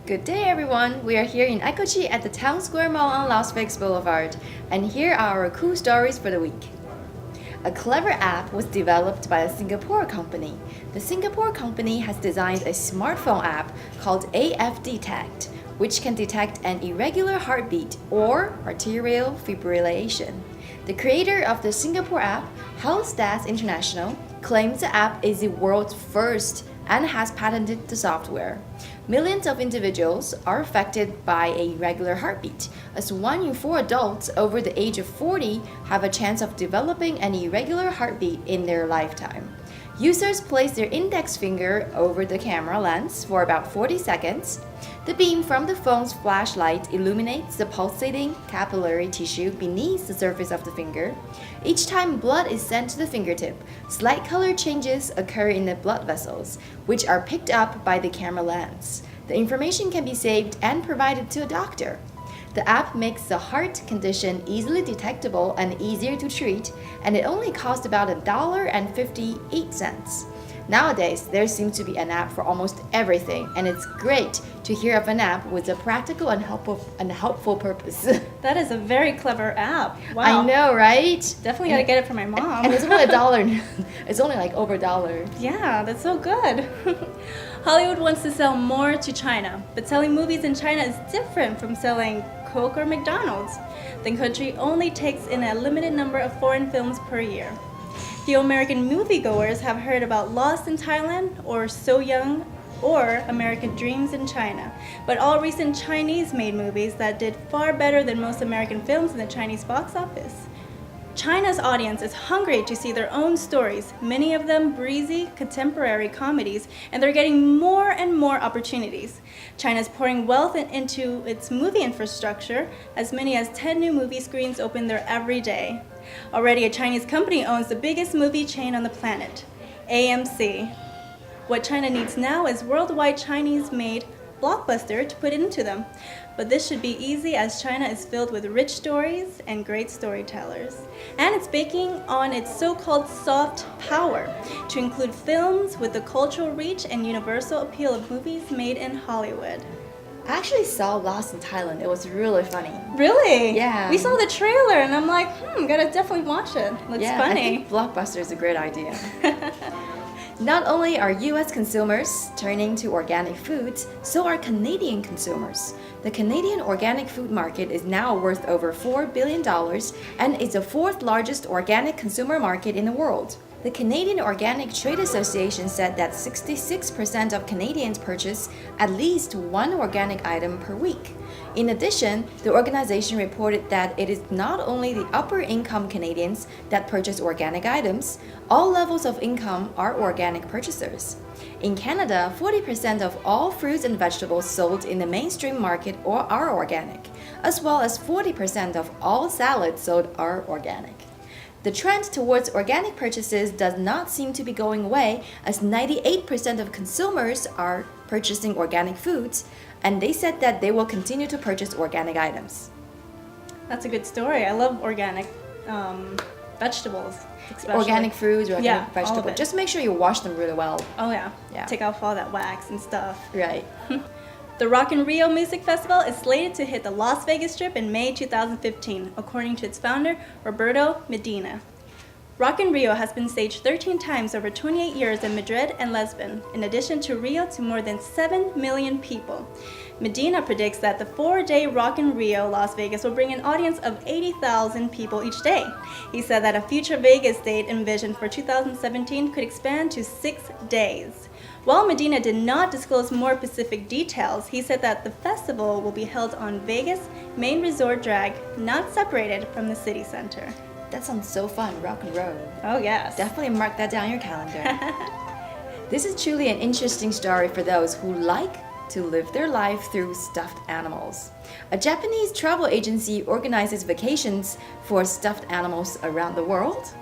Good day, everyone. We are here in Ekochi at the Town Square Mall on Las Vegas Boulevard, and here are our cool stories for the week. A clever app was developed by a Singapore company. The Singapore company has designed a smartphone app called AF Detect, which can detect an irregular heartbeat or arterial fibrillation. The creator of the Singapore app, Health Stats International, claims the app is the world's first and has patented the software. Millions of individuals are affected by a irregular heartbeat, as 1 in 4 adults over the age of 40 have a chance of developing an irregular heartbeat in their lifetime. Users place their index finger over the camera lens for about 40 seconds. The beam from the phone's flashlight illuminates the pulsating capillary tissue beneath the surface of the finger. Each time blood is sent to the fingertip, slight color changes occur in the blood vessels, which are picked up by the camera lens. The information can be saved and provided to a doctor. The app makes the heart condition easily detectable and easier to treat, and it only costs about $1.58. Nowadays, there seems to be an app for almost everything, and it's great to hear of an app with a practical and helpful purpose. That is a very clever app. Wow. I know, right? Definitely gotta get it for my mom. And it's only $1. It's only like over $1. Yeah, that's so good. Hollywood wants to sell more to China, but selling movies in China is different from selling Coke or McDonald's. The country only takes in a limited number of foreign films per year. Few American moviegoers have heard about Lost in Thailand or So Young or American Dreams in China, but all recent Chinese-made movies that did far better than most American films in the Chinese box office. China's audience is hungry to see their own stories, many of them breezy, contemporary comedies, and they're getting more and more opportunities. China's pouring wealth into its movie infrastructure. As many as 10 new movie screens open there every day. Already, a Chinese company owns the biggest movie chain on the planet, AMC. What China needs now is worldwide Chinese-made blockbuster to put into them. But this should be easy, as China is filled with rich stories and great storytellers. And it's banking on its so-called soft power to include films with the cultural reach and universal appeal of movies made in Hollywood. I actually saw Lost in Thailand. It was really funny. Really? Yeah. We saw the trailer and I'm like, gotta definitely watch it. Looks funny. I think Blockbuster is a great idea. Not only are US consumers turning to organic foods, so are Canadian consumers. The Canadian organic food market is now worth over $4 billion and is the 4th largest organic consumer market in the world. The Canadian Organic Trade Association said that 66% of Canadians purchase at least one organic item per week. In addition, the organization reported that it is not only the upper-income Canadians that purchase organic items, all levels of income are organic purchasers. In Canada, 40% of all fruits and vegetables sold in the mainstream market are organic, as well as 40% of all salads sold are organic. The trend towards organic purchases does not seem to be going away, as 98% of consumers are purchasing organic foods, and they said that they will continue to purchase organic items. That's a good story. I love organic vegetables. Especially. Organic fruits, organic vegetables. All of it. Just make sure you wash them really well. Oh yeah. Take off all that wax and stuff. Right. The Rock in Rio Music Festival is slated to hit the Las Vegas Strip in May 2015, according to its founder, Roberto Medina. Rock in Rio has been staged 13 times over 28 years in Madrid and Lisbon, in addition to Rio, to more than 7 million people. Medina predicts that the 4-day Rock in Rio Las Vegas will bring an audience of 80,000 people each day. He said that a future Vegas date envisioned for 2017 could expand to 6 days. While Medina did not disclose more specific details, he said that the festival will be held on Vegas' main resort drag, not separated from the city center. That sounds so fun, rock and roll. Oh yes. Definitely mark that down your calendar. This is truly an interesting story for those who like to live their life through stuffed animals. A Japanese travel agency organizes vacations for stuffed animals around the world.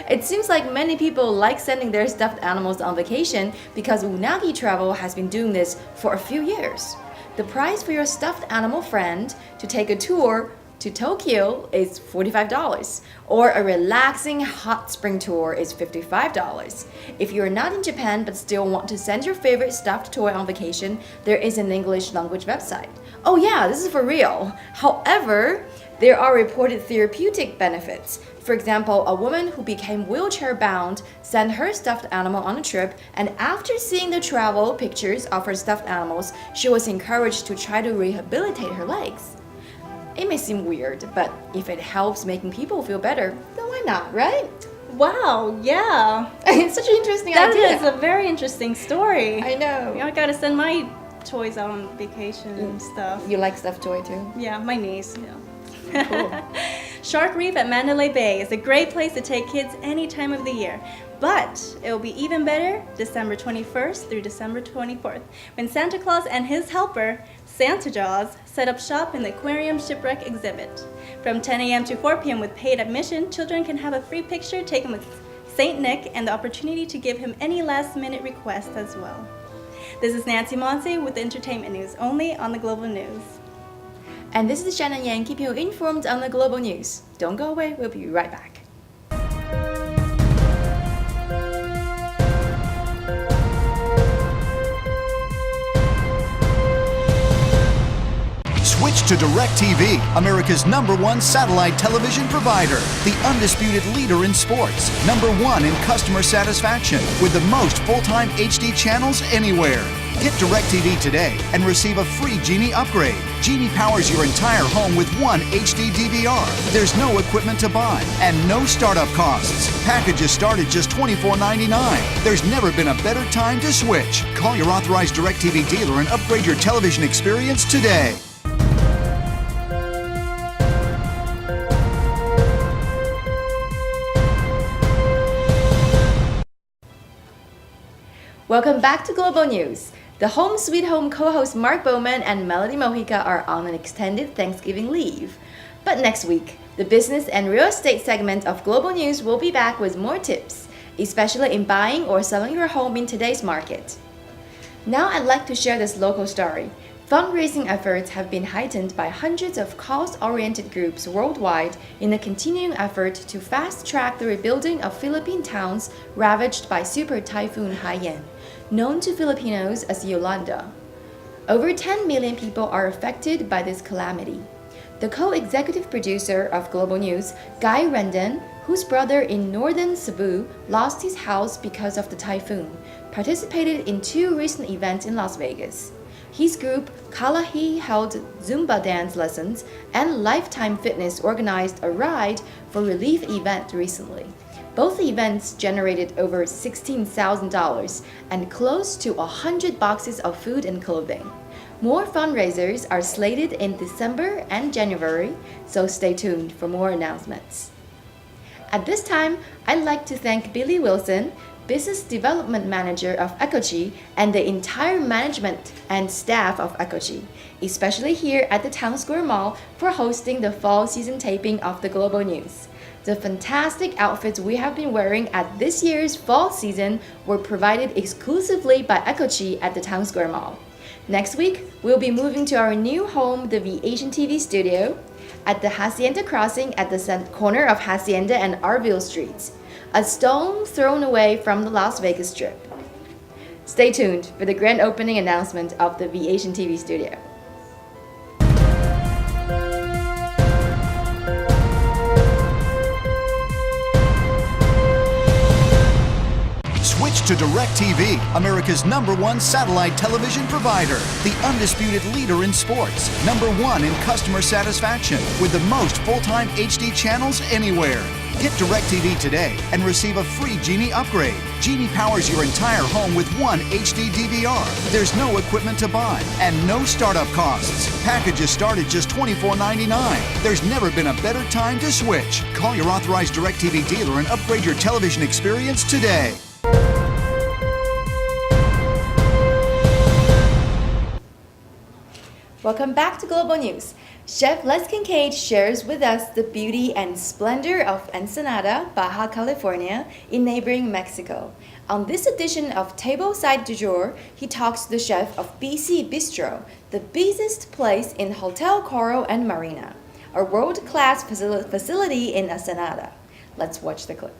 It seems like many people like sending their stuffed animals on vacation because Unagi Travel has been doing this for a few years. The price for your stuffed animal friend to take a tour to Tokyo is $45, or a relaxing hot spring tour is $55. If you're not in Japan but still want to send your favorite stuffed toy on vacation, there is an English language website. Oh yeah, this is for real. However, there are reported therapeutic benefits. For example, a woman who became wheelchair-bound sent her stuffed animal on a trip, and after seeing the travel pictures of her stuffed animals, she was encouraged to try to rehabilitate her legs. It may seem weird, but if it helps making people feel better, then why not, right? Wow, yeah. It's such an interesting idea. That is a very interesting story. I know. I gotta send my toys out on vacation and stuff. You like stuffed toy too? Yeah, my niece. Yeah. Cool. Shark Reef at Mandalay Bay is a great place to take kids any time of the year. But it will be even better December 21st through December 24th, when Santa Claus and his helper, Santa Jaws, set up shop in the aquarium shipwreck exhibit. From 10 a.m. to 4 p.m. with paid admission, children can have a free picture taken with Saint Nick and the opportunity to give him any last-minute request as well. This is Nancy Monse with entertainment news only on the Global News. And this is Shannon Yang keeping you informed on the global news. Don't go away, we'll be right back. Switch to DirecTV, America's #1 satellite television provider, the undisputed leader in sports, #1 in customer satisfaction, with the most full-time HD channels anywhere. Get DirecTV today and receive a free Genie upgrade. Genie powers your entire home with one HD DVR. There's no equipment to buy and no startup costs. Packages start at just $24.99. There's never been a better time to switch. Call your authorized DirecTV dealer and upgrade your television experience today. Welcome back to Global News. The Home Sweet Home co-hosts Mark Bowman and Melody Mojica are on an extended Thanksgiving leave. But next week, the business and real estate segment of Global News will be back with more tips, especially in buying or selling your home in today's market. Now I'd like to share this local story. Fundraising efforts have been heightened by hundreds of cost-oriented groups worldwide in a continuing effort to fast-track the rebuilding of Philippine towns ravaged by Super Typhoon Haiyan, known to Filipinos as Yolanda. Over 10 million people are affected by this calamity. The co-executive producer of Global News, Guy Rendon, whose brother in northern Cebu lost his house because of the typhoon, participated in 2 recent events in Las Vegas. His group, Kalahi, held Zumba dance lessons, and Lifetime Fitness organized a Ride for Relief event recently. Both events generated over $16,000 and close to 100 boxes of food and clothing. More fundraisers are slated in December and January, so stay tuned for more announcements. At this time, I'd like to thank Billy Wilson, Business Development Manager of Ekochi, and the entire management and staff of Ekochi, especially here at the Town Square Mall, for hosting the fall season taping of the Global News. The fantastic outfits we have been wearing at this year's fall season were provided exclusively by Ekochi at the Town Square Mall. Next week, we'll be moving to our new home, the VASIANTV studio, at the Hacienda Crossing at the corner of Hacienda and Arville Streets, a stone thrown away from the Las Vegas Strip. Stay tuned for the grand opening announcement of the VASIANTV studio. Switch to DirecTV, America's #1 satellite television provider, the undisputed leader in sports, #1 in customer satisfaction, with the most full-time HD channels anywhere. Get DirecTV today and receive a free Genie upgrade. Genie powers your entire home with one HD DVR. There's no equipment to buy and no startup costs. Packages start at just $24.99. There's never been a better time to switch. Call your authorized DirecTV dealer and upgrade your television experience today. Welcome back to Global News. Chef Les Kincaid shares with us the beauty and splendor of Ensenada, Baja California, in neighboring Mexico. On this edition of Tableside du Jour, he talks to the chef of BC Bistro, the busiest place in Hotel Coral and Marina. a world-class facility in Ensenada. Let's watch the clip.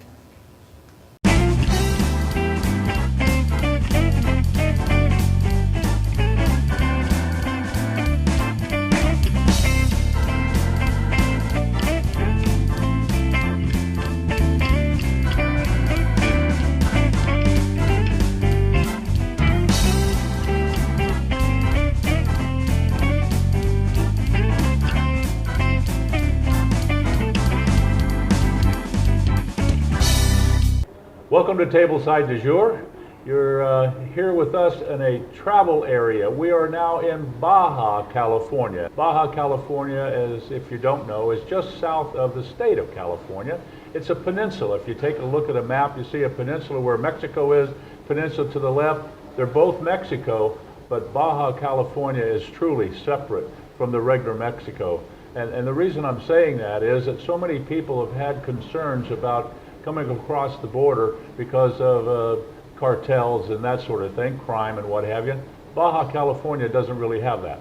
Welcome to Tableside du Jour. You're here with us in a travel area. We are now in Baja, California. Baja, California, is, if you don't know, is just south of the state of California. It's a peninsula. If you take a look at a map, you see a peninsula where Mexico is, peninsula to the left. They're both Mexico, but Baja, California is truly separate from the regular Mexico. And the reason I'm saying that is that so many people have had concerns about coming across the border because of cartels and that sort of thing, crime and what have you. Baja California doesn't really have that.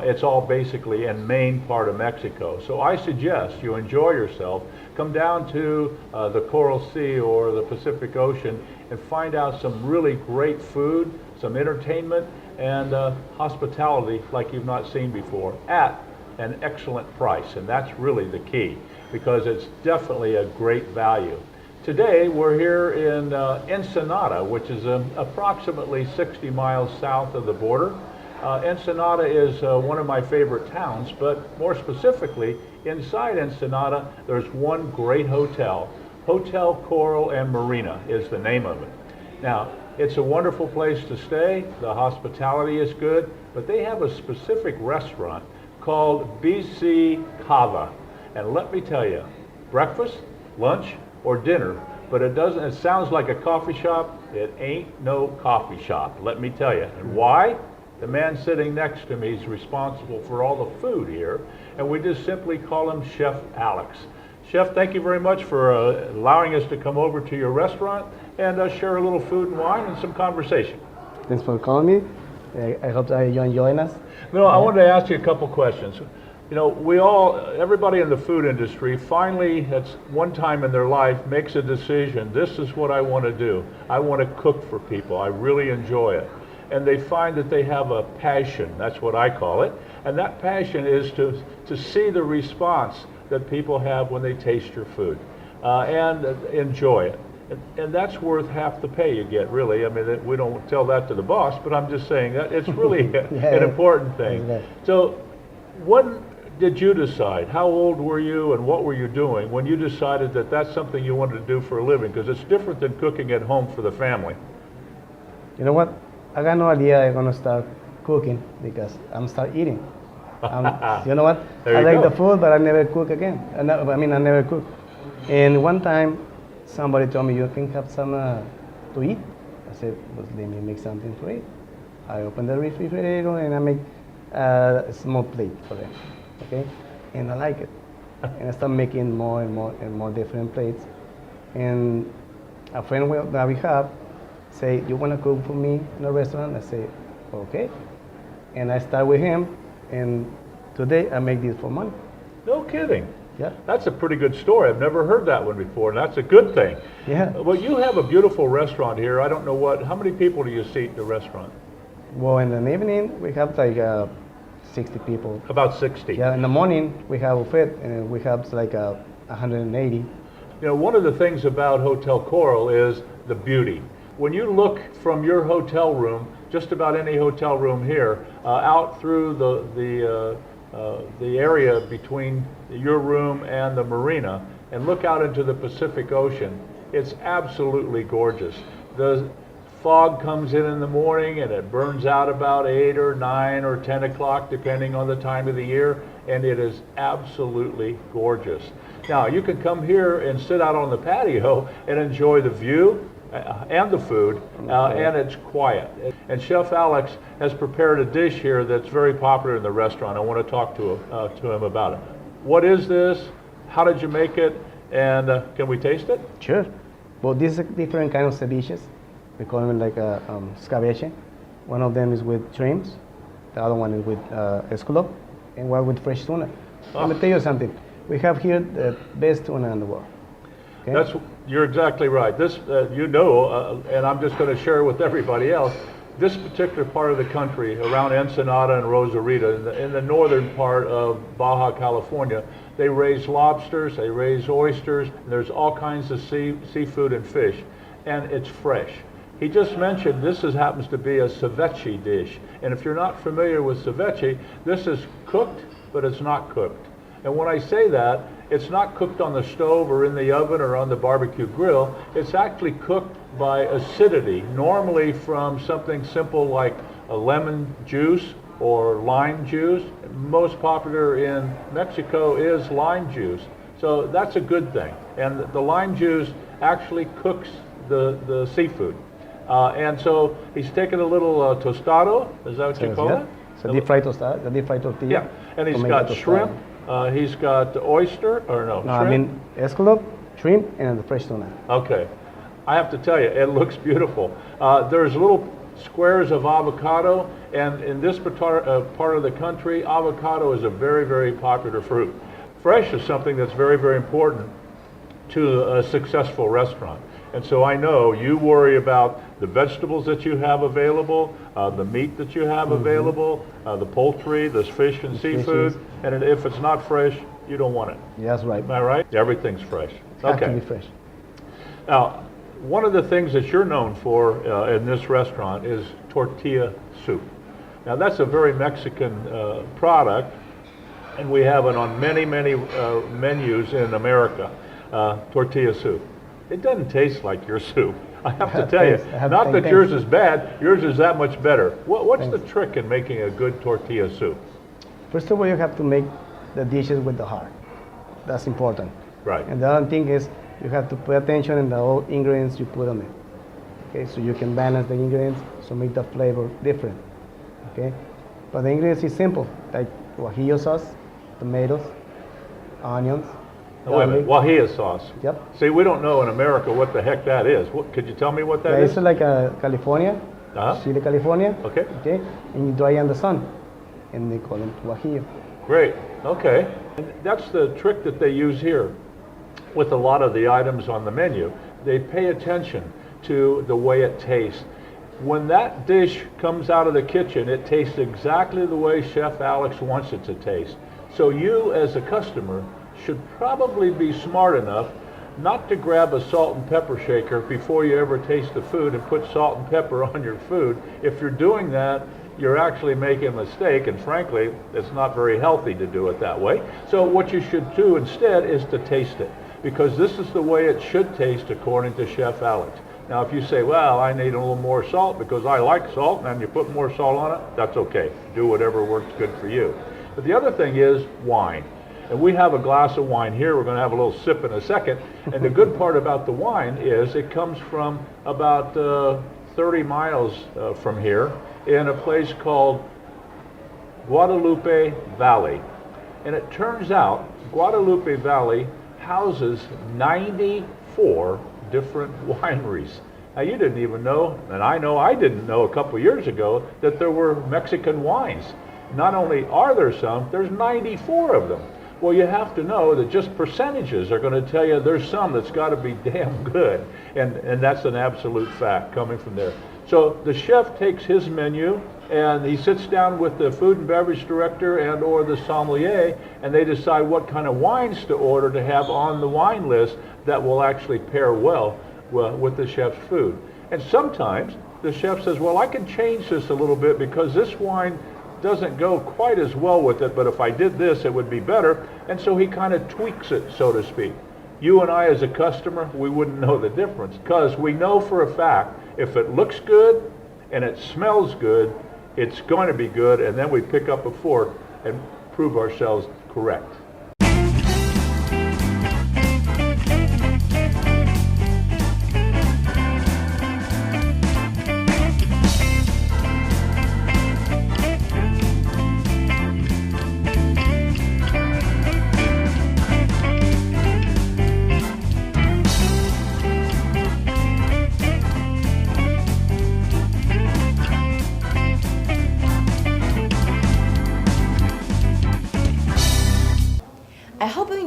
It's all basically in main part of Mexico. So I suggest you enjoy yourself, come down to the Coral Sea or the Pacific Ocean and find out some really great food, some entertainment, and hospitality like you've not seen before at an excellent price. And that's really the key, because it's definitely a great value. Today we're here in Ensenada, which is approximately 60 miles south of the border. Ensenada is one of my favorite towns, but more specifically, inside Ensenada, there's one great hotel. Hotel Coral and Marina is the name of it. Now, it's a wonderful place to stay. The hospitality is good, but they have a specific restaurant called BC Cava. And let me tell you, breakfast, lunch, or dinner, but it sounds like a coffee shop. It ain't no coffee shop, let me tell you. And why? The man sitting next to me is responsible for all the food here, and we just simply call him Chef Alex. Chef, thank you very much for allowing us to come over to your restaurant and share a little food and wine and some conversation. Thanks for calling me. I hope that you're enjoying us. No, I wanted to ask you a couple questions. You know, everybody in the food industry finally, at one time in their life, makes a decision. This is what I want to do. I want to cook for people. I really enjoy it. And they find that they have a passion. That's what I call it. And that passion is to see the response that people have when they taste your food and enjoy it. And that's worth half the pay you get, really. I mean, we don't tell that to the boss, but I'm just saying that it's really an important thing. So when did you decide? How old were you and what were you doing when you decided that that's something you wanted to do for a living? Because it's different than cooking at home for the family. You know what? I got no idea I'm gonna start cooking because I'm start eating. You know what? I like the food, but I never cook again. I never cook. And one time, somebody told me, you can have some to eat. I said, well, let me make something for it. I opened the refrigerator and I make a small plate for them. Okay, and I like it, and I start making more and more different plates. And a friend that we have say, "You want to cook for me in a restaurant?" I say, "Okay," and I start with him. And today I make this for money. No kidding. Yeah. That's a pretty good story. I've never heard that one before, and that's a good thing. Yeah. Well, you have a beautiful restaurant here. I don't know how many people do you seat in the restaurant? Well, in the evening we have like 60 people. About 60. Yeah, in the morning we have a buffet and we have like 180. You know, one of the things about Hotel Coral is the beauty. When you look from your hotel room, just about any hotel room here, out through the area between your room and the marina, and look out into the Pacific Ocean, it's absolutely gorgeous. The fog comes in the morning and it burns out about 8 or 9 or 10 o'clock depending on the time of the year, and it is absolutely gorgeous. Now you can come here and sit out on the patio and enjoy the view and the food, and it's quiet. And Chef Alex has prepared a dish here that's very popular in the restaurant. I want to talk to him about it. What is this? How did you make it? And can we taste it? Sure. Well, these are different kinds of ceviches. We call them like escabeche. One of them is with shrimps, the other one is with escalope, and one with fresh tuna. Let me tell you something. We have here the best tuna in the world. Okay? You're exactly right. This, and I'm just going to share with everybody else, this particular part of the country, around Ensenada and Rosarita, in the northern part of Baja California, they raise lobsters, they raise oysters, and there's all kinds of seafood and fish, and it's fresh. He just mentioned happens to be a ceviche dish, and if you're not familiar with ceviche, this is cooked, but it's not cooked. And when I say that, it's not cooked on the stove or in the oven or on the barbecue grill. It's actually cooked by acidity, normally from something simple like a lemon juice or lime juice. Most popular in Mexico is lime juice. So that's a good thing. And the lime juice actually cooks the seafood. And so he's taken a little tostado, is that what you call it? It's a deep fried tostada, a deep fried tortilla. Yeah, and he's got shrimp. He's got oyster, or no? No, I mean escalope, shrimp, and the fresh tuna. Okay. I have to tell you, it looks beautiful. There's little squares of avocado, and in this part of the country, avocado is a very, very popular fruit. Fresh is something that's very, very important to a successful restaurant. And so I know you worry about the vegetables that you have available, the meat that you have available, the poultry, the fish and seafood, and if it's not fresh, you don't want it. Yeah, that's right. Am I right? Everything's fresh. It has to be fresh. Now, one of the things that you're known for in this restaurant is tortilla soup. Now, that's a very Mexican product, and we have it on many, many menus in America, tortilla soup. It doesn't taste like your soup. I have to tell you, not that yours is bad, yours is that much better. What's the trick in making a good tortilla soup? First of all, you have to make the dishes with the heart. That's important. Right. And the other thing is you have to pay attention in the all ingredients you put on it. Okay, so you can balance the ingredients, so make the flavor different. Okay, but the ingredients is simple, like guajillo sauce, tomatoes, onions. Wait a minute, guajillo sauce. Yep. See, we don't know in America what the heck that is. Could you tell me what that is? It's like a California, Chile, California. Okay. Okay, and you dry in the sun, and they call it guajillo. Great. Okay. And that's the trick that they use here with a lot of the items on the menu. They pay attention to the way it tastes. When that dish comes out of the kitchen, it tastes exactly the way Chef Alex wants it to taste. So you, as a customer, should probably be smart enough not to grab a salt and pepper shaker before you ever taste the food and put salt and pepper on your food. If you're doing that, you're actually making a mistake, and frankly, it's not very healthy to do it that way. So what you should do instead is to taste it, because this is the way it should taste according to Chef Alex. Now, if you say, well, I need a little more salt because I like salt, and then you put more salt on it, that's okay. Do whatever works good for you. But the other thing is wine. And we have a glass of wine here. We're going to have a little sip in a second. And the good part about the wine is it comes from about 30 miles from here in a place called Guadalupe Valley. And it turns out Guadalupe Valley houses 94 different wineries. Now, you didn't even know, and I know I didn't know a couple years ago, that there were Mexican wines. Not only are there some, there's 94 of them. Well, you have to know that just percentages are going to tell you there's some that's got to be damn good. And that's an absolute fact coming from there. So the chef takes his menu and he sits down with the food and beverage director and or the sommelier, and they decide what kind of wines to order to have on the wine list that will actually pair well with the chef's food. And sometimes the chef says, well, I can change this a little bit because this wine doesn't go quite as well with it, but if I did this, it would be better. And so he kind of tweaks it, so to speak. You and I as a customer, we wouldn't know the difference, because we know for a fact if it looks good and it smells good, it's going to be good, and then we pick up a fork and prove ourselves correct.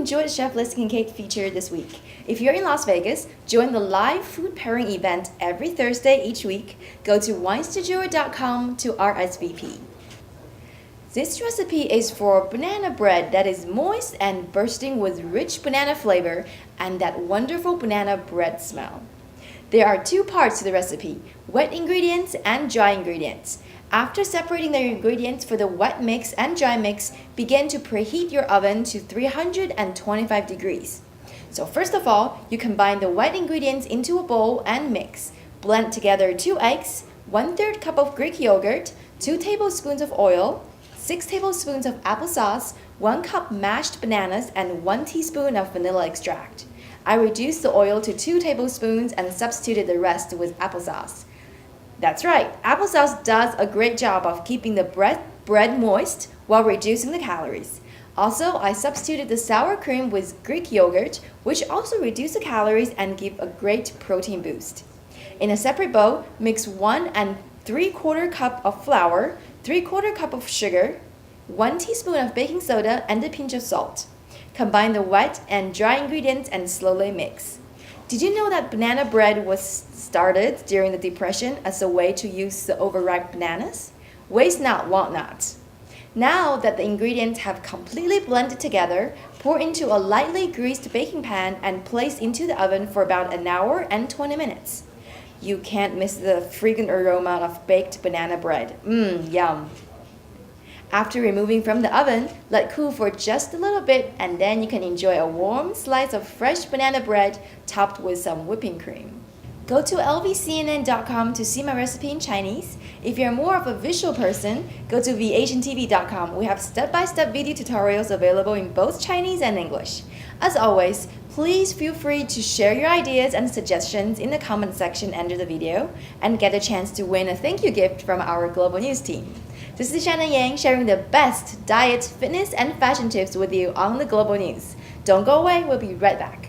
enjoyed Chef Liz Kincaid's feature this week. If you're in Las Vegas, join the live food pairing event every Thursday each week. Go to winesdejour.com to RSVP. This recipe is for banana bread that is moist and bursting with rich banana flavor and that wonderful banana bread smell. There are two parts to the recipe, wet ingredients and dry ingredients. After separating the ingredients for the wet mix and dry mix, begin to preheat your oven to 325 degrees. So first of all, you combine the wet ingredients into a bowl and mix. Blend together 2 eggs, 1/3 cup of Greek yogurt, 2 tablespoons of oil, 6 tablespoons of applesauce, 1 cup mashed bananas, and 1 teaspoon of vanilla extract. I reduced the oil to 2 tablespoons and substituted the rest with applesauce. That's right, applesauce does a great job of keeping the bread moist while reducing the calories. Also, I substituted the sour cream with Greek yogurt, which also reduce the calories and give a great protein boost. In a separate bowl, mix 1 3/4 cup of flour, 3/4 cup of sugar, 1 teaspoon of baking soda, and a pinch of salt. Combine the wet and dry ingredients and slowly mix. Did you know that banana bread was started during the Depression as a way to use the overripe bananas? Waste not, want not. Now that the ingredients have completely blended together, pour into a lightly greased baking pan and place into the oven for about an hour and 20 minutes. You can't miss the fragrant aroma of baked banana bread. Yum. After removing from the oven, let cool for just a little bit and then you can enjoy a warm slice of fresh banana bread topped with some whipping cream. Go to lvcnn.com to see my recipe in Chinese. If you're more of a visual person, go to VASIANTV.com. We have step-by-step video tutorials available in both Chinese and English. As always, please feel free to share your ideas and suggestions in the comment section under the video and get a chance to win a thank you gift from our Global News team. This is Shannon Yang sharing the best diet, fitness, and fashion tips with you on the Global News. Don't go away, we'll be right back.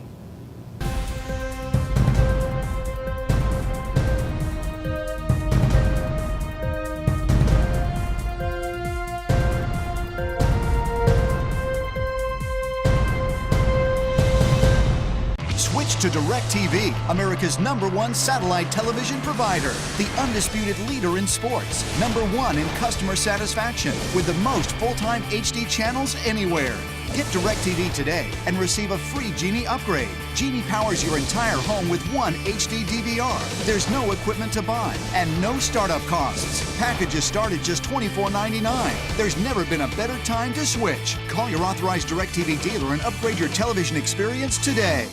Switch to DirecTV, America's #1 satellite television provider, the undisputed leader in sports, #1 in customer satisfaction, with the most full-time HD channels anywhere. Get DirecTV today and receive a free Genie upgrade. Genie powers your entire home with 1 HD DVR. There's no equipment to buy and no startup costs. Packages start at just $24.99. There's never been a better time to switch. Call your authorized DirecTV dealer and upgrade your television experience today.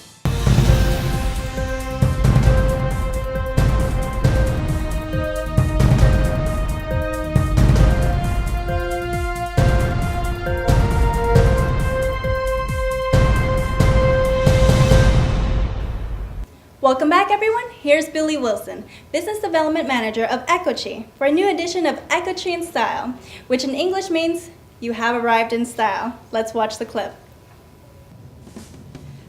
Welcome back, everyone. Here's Billy Wilson, Business Development Manager of Ecochi, for a new edition of Ecochi in Style, which in English means you have arrived in style. Let's watch the clip.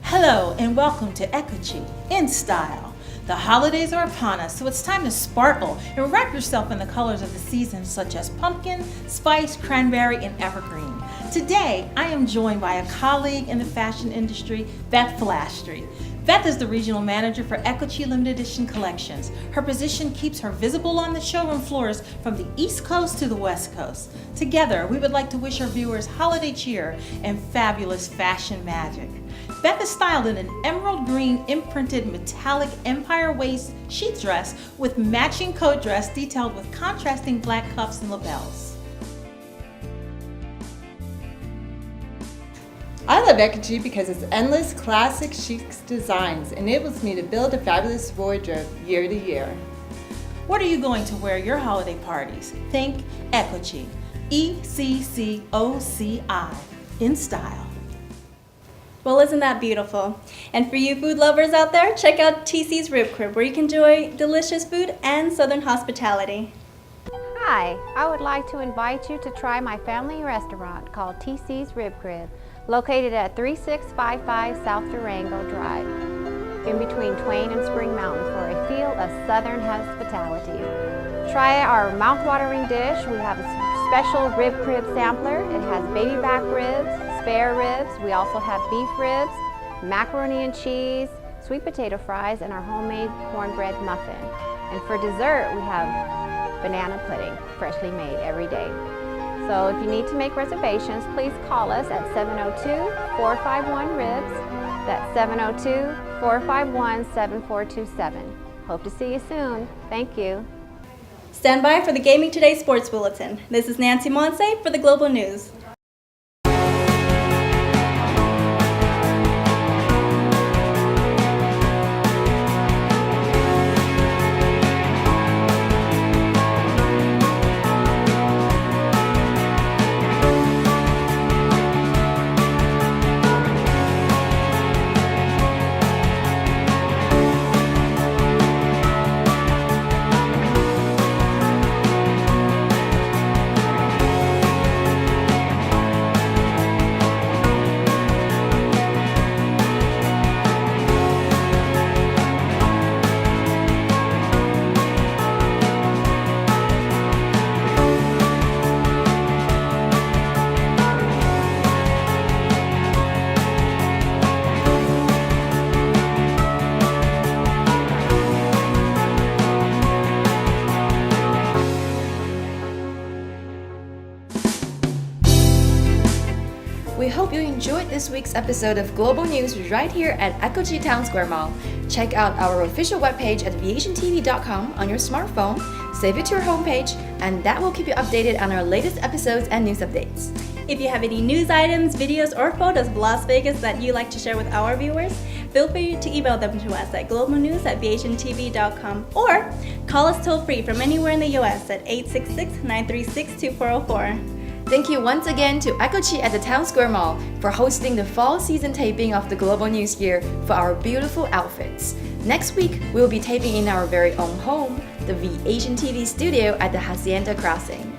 Hello and welcome to Ecochi in Style. The holidays are upon us, so it's time to sparkle and wrap yourself in the colors of the season, such as pumpkin, spice, cranberry, and evergreen. Today, I am joined by a colleague in the fashion industry, Beth Flastry. Beth is the regional manager for Ecochi Limited Edition Collections. Her position keeps her visible on the showroom floors from the East Coast to the West Coast. Together, we would like to wish our viewers holiday cheer and fabulous fashion magic. Beth is styled in an emerald green imprinted metallic empire waist sheath dress with matching coat dress detailed with contrasting black cuffs and lapels. I love Ecochi because its endless classic chic designs enables me to build a fabulous wardrobe year to year. What are you going to wear your holiday parties? Think Ecochi, E-C-C-O-C-I, in style. Well, isn't that beautiful? And for you food lovers out there, check out TC's Rib Crib, where you can enjoy delicious food and Southern hospitality. Hi, I would like to invite you to try my family restaurant called TC's Rib Crib, located at 3655 South Durango Drive, in between Twain and Spring Mountain, for a feel of Southern hospitality. Try our mouth-watering dish. We have a special rib crib sampler. It has baby back ribs, spare ribs. We also have beef ribs, macaroni and cheese, sweet potato fries, and our homemade cornbread muffin. And for dessert, we have banana pudding, freshly made every day. So if you need to make reservations, please call us at 702-451-RIBS. That's 702-451-7427. Hope to see you soon. Thank you. Stand by for the Gaming Today Sports Bulletin. This is Nancy Monse for the Global News. We hope you enjoyed this week's episode of Global News right here at Ekoji Town Square Mall. Check out our official webpage at VASIANTV.com on your smartphone, save it to your homepage, and that will keep you updated on our latest episodes and news updates. If you have any news items, videos, or photos of Las Vegas that you'd like to share with our viewers, feel free to email them to us at globalnews@vasiantv.com or call us toll-free from anywhere in the U.S. at 866-936-2404. Thank you once again to Ekoji at the Town Square Mall for hosting the fall season taping of the Global News here for our beautiful outfits. Next week, we will be taping in our very own home, the VASIANTV studio at the Hacienda Crossing.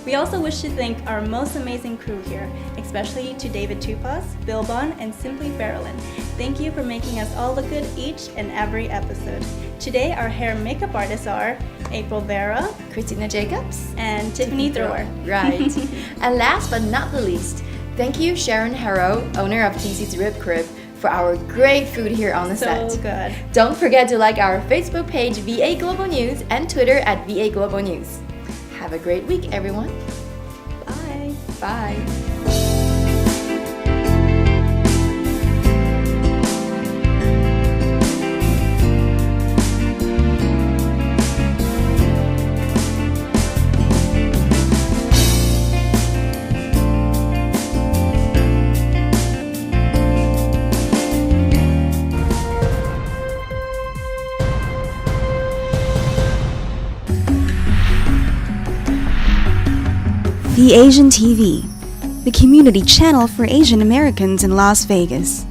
We also wish to thank our most amazing crew here, especially to David Tupas, Bill Bond, and Simply Farrellin. Thank you for making us all look good each and every episode. Today, our hair and makeup artists are April Vera, Christina Jacobs, and Tiffany Thrower. Right. And last but not the least, thank you Sharon Harrow, owner of TC's Rib Crib, for our great food here on the set. So good. Don't forget to like our Facebook page VA Global News and Twitter at VA Global News. Have a great week, everyone. Bye. Bye. VASIANTV, the community channel for Asian Americans in Las Vegas.